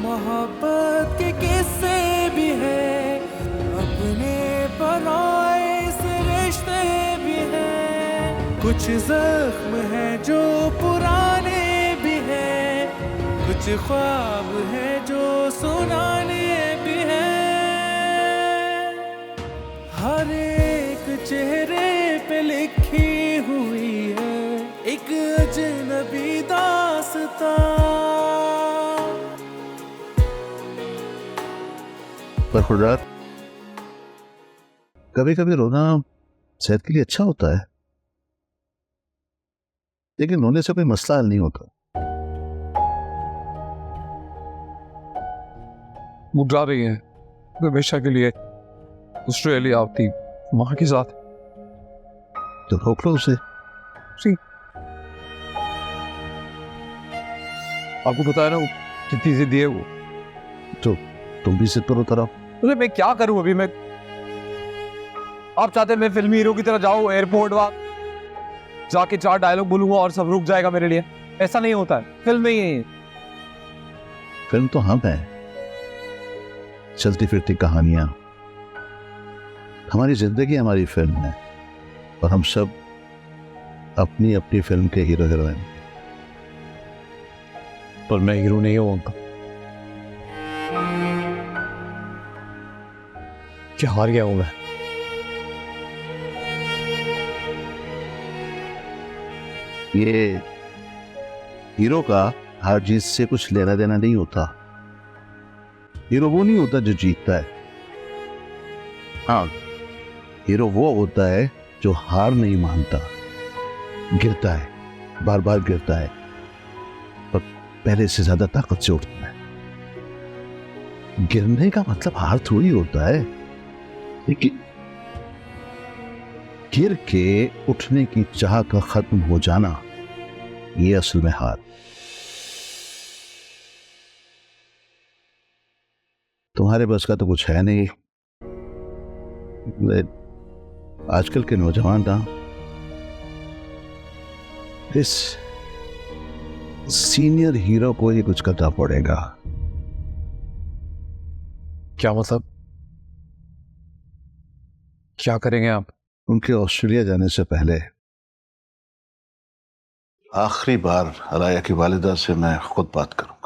मोहब्बत के किस्से भी हैं, अपने पराए से रिश्ते भी हैं, कुछ जख्म हैं जो पुराने भी हैं, कुछ ख्वाब हैं जो सुनाने भी हैं। हर एक चेहरे पे लिखी हुई है एक अजनबी दास्तां। पर खुर्रात, कभी कभी रोना सेहत के लिए अच्छा होता है, लेकिन रोने से कोई मसला हल नहीं होता। वो जा रही है हमेशा के लिए ऑस्ट्रेलिया अपनी माँ के साथ। तो रोक लो उसे। सी आपको पता है ना वो कितनी जिद्दी है वो। तो तुम भी जिद पर उतर आओ। अरे मैं क्या करूं अभी। मैं आप चाहते हैं मैं फिल्मी हीरो की तरह जाऊं एयरपोर्ट वहां जाके 4 डायलॉग बोलूंगा और सब रुक जाएगा मेरे लिए? ऐसा नहीं होता है, फिल्म में ही है। फिल्म तो हम है, चलती फिरती कहानियां। हमारी जिंदगी हमारी फिल्म है और हम सब अपनी अपनी फिल्म के हीरो हीरोइन। पर मैं हीरो नहीं हूं उनका। क्या हार गया हूं मैं? ये हीरो का हार जीत से कुछ लेना देना नहीं होता। हीरो वो नहीं होता जो जीतता है। हाँ, हीरो वो होता है जो हार नहीं मानता, गिरता है, बार बार गिरता है, पर पहले से ज्यादा ताकत से उठता है। गिरने का मतलब हार थोड़ी होता है, लेकिन गिर के उठने की चाह का खत्म हो जाना, ये असल में हार। तुम्हारे बस का तो कुछ है नहीं। आजकल के नौजवान ना इस सीनियर हीरो को ही कुछ करना पड़ेगा। क्या मतलब? क्या करेंगे आप? उनके ऑस्ट्रेलिया जाने से पहले आखिरी बार अलाया की वालिदा से मैं खुद बात करूंगा।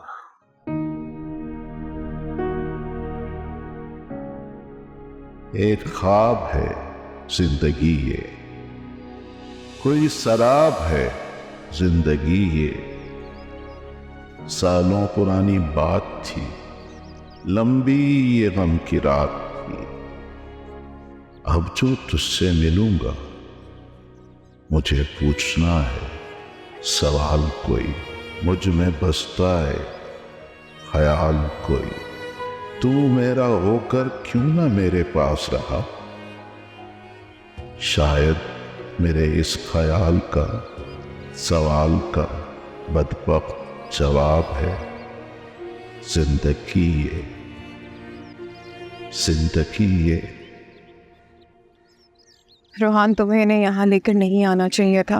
एक ख्वाब है जिंदगी ये, कोई शराब है जिंदगी ये, सालों पुरानी बात थी, लंबी ये गम की रात थी। अब जो तुझसे मिलूंगा मुझे पूछना है सवाल कोई, मुझ में बसता है ख्याल कोई। तू मेरा होकर क्यों ना मेरे पास रहा, शायद मेरे इस ख्याल का सवाल का बदबख्त जवाब है जिंदगी ये, जिंदगी ये। रोहान, तुम्हें इन्हें यहाँ लेकर नहीं आना चाहिए था।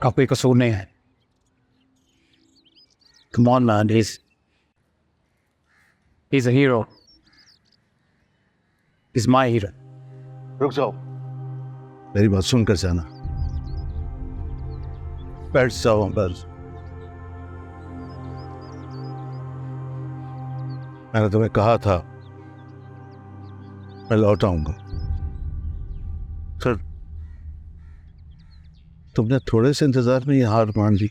का कोई कसूर नहीं है। Come on man, he's a hero. He's my hero. रुक जाओ, मेरी बात सुनकर जाना। बैठ जाओ बस। मैंने तुम्हें कहा था मैं लौट आऊंगा, फिर तुमने थोड़े से इंतजार में ही हार मान ली।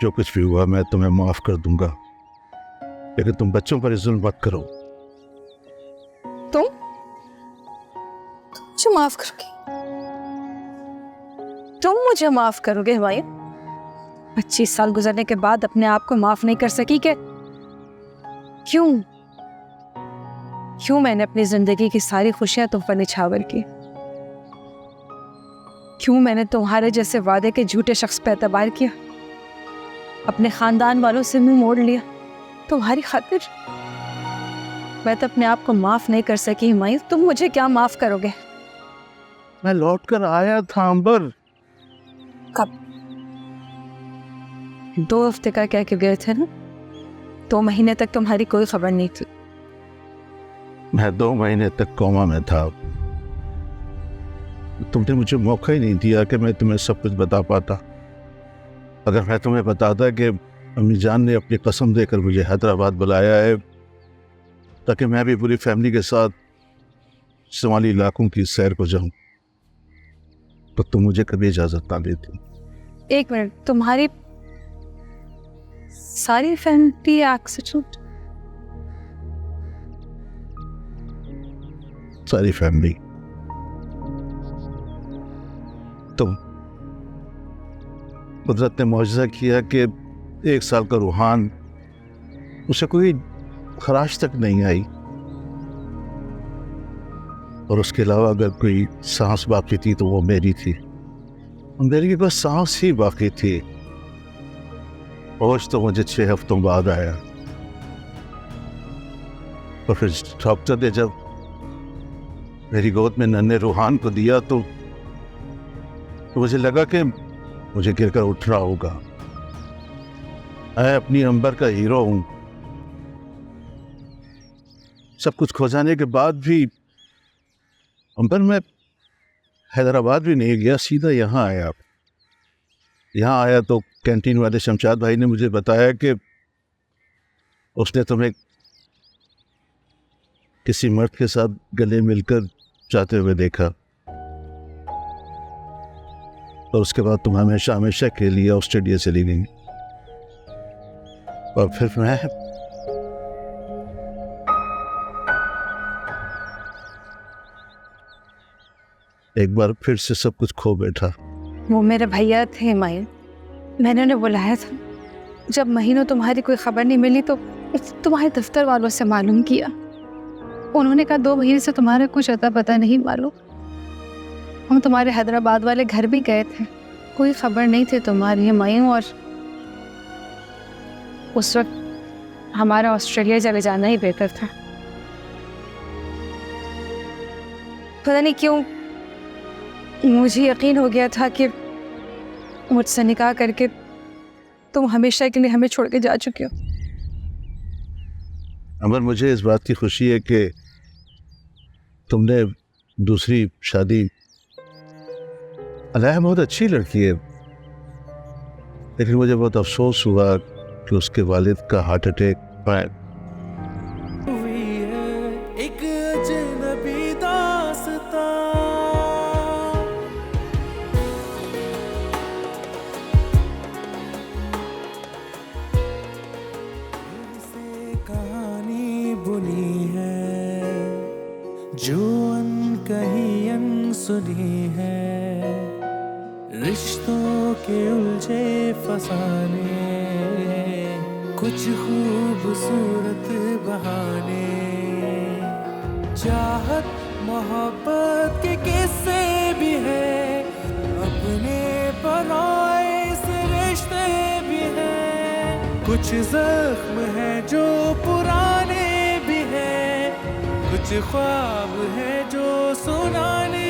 जो कुछ भी हुआ मैं तुम्हें माफ कर दूंगा, लेकिन तुम बच्चों पर जुल्म मत करो। तुम मुझे माफ करोगे? तुम मुझे माफ करोगे हुमायूं? 25 साल गुजरने के बाद अपने आप को माफ नहीं कर सकी क्या? क्यों मैंने अपनी जिंदगी की सारी खुशियां तुम पर निछावर की? क्यों मैंने तुम्हारे जैसे वादे के झूठे शख्स पर एतबार किया, अपने खानदान वालों से मुंह मोड़ लिया तुम्हारी खातिर? मैं तो अपने आप को माफ नहीं कर सकी हुमायूं, तुम मुझे क्या माफ करोगे? मैं लौट कर आया था अंबर। कब? 2 हफ्ते का कह के गए थे ना, 2 महीने तक तुम्हारी कोई खबर नहीं थी। मैं 2 महीने तक कोमा में था। तुमने मुझे मौका ही नहीं दिया कि मैं तुम्हें सब कुछ बता पाता। अगर मैं तुम्हें बताता कि अम्मी जान ने अपनी कसम देकर मुझे हैदराबाद बुलाया है ताकि मैं भी पूरी फैमिली के साथ शुमाली इलाकों की सैर को जाऊं, तो तुम मुझे कभी इजाजत ना देती। 1 मिनट, तुम्हारी सारी फैमिली एक्सीडेंट? सारी फैमिली। तुम कुदरत ने मौजज़ा किया कि 1 साल का रूहान, उसे कोई खराश तक नहीं आई, और उसके अलावा अगर कोई सांस बाकी थी तो वो मेरी थी। मेरी बस सांस ही बाकी थी। होश तो मुझे 6 हफ्तों बाद आया, और फिर डॉक्टर ने जब मेरी गोद में नन्हे रूहान को दिया तो मुझे लगा कि मुझे गिरकर उठना होगा। मैं अपनी अंबर का हीरो हूं। सब कुछ खो जाने के बाद भी अंबर में हैदराबाद भी नहीं गया, सीधा यहाँ आया। यहाँ आया तो कैंटीन वाले शमशाद भाई ने मुझे बताया कि उसने तुम्हें किसी मर्द के साथ गले मिलकर जाते हुए देखा, और उसके बाद तुम हमेशा हमेशा के लिए ऑस्ट्रेलिया चली गई। और फिर मैं एक बार फिर से सब कुछ खो बैठा। वो मेरे भैया थे माइन, मैंने उन्हें बुलाया था। जब महीनों तुम्हारी कोई खबर नहीं मिली तो तुम्हारे दफ्तर वालों से मालूम किया। उन्होंने कहा 2 महीने से तुम्हारा कुछ अता पता नहीं मालूम। हम तुम्हारे हैदराबाद वाले घर भी गए थे, कोई खबर नहीं थी तुम्हारी मायूं। और उस वक्त हमारा ऑस्ट्रेलिया चले जाना ही बेहतर था। पता नहीं क्यों मुझे यकीन हो गया था कि मुझसे निकाह करके तुम हमेशा के लिए हमें छोड़ के जा चुके हो। अमर, मुझे इस बात की खुशी है कि तुमने दूसरी शादी, अलाया बहुत अच्छी लड़की है, लेकिन मुझे बहुत अफसोस हुआ कि उसके वालिद का हार्ट अटैक हुई है एक अजनबी दास्तां। से कहानी बुनी है जो अनकही अनसुनी है, रिश्तों के उलझे फसाने, कुछ खूबसूरत बहाने, चाहत मोहब्बत के किस्से भी है, अपने पराए से रिश्ते भी हैं। कुछ जख्म है जो पुराने भी हैं, कुछ ख्वाब है जो सुनाने